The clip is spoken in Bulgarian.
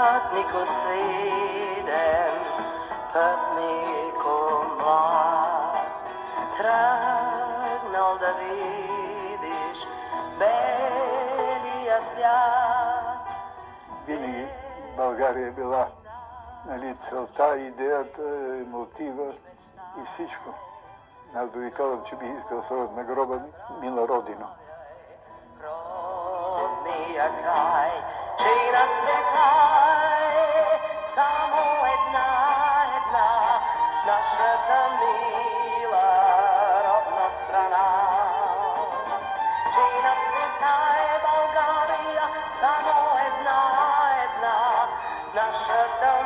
Putniku sviden, putniku mlad, tragnal da vidiš белия свят. Винаги България е била, нали, целта, идеята, мотива и всичко. Аз би ви казвам, че бих искал да сложат на гроба мила родина. Родния край, чий на свекай, само една, нашата мила родна страна. Чий на свекай, България, само една, нашата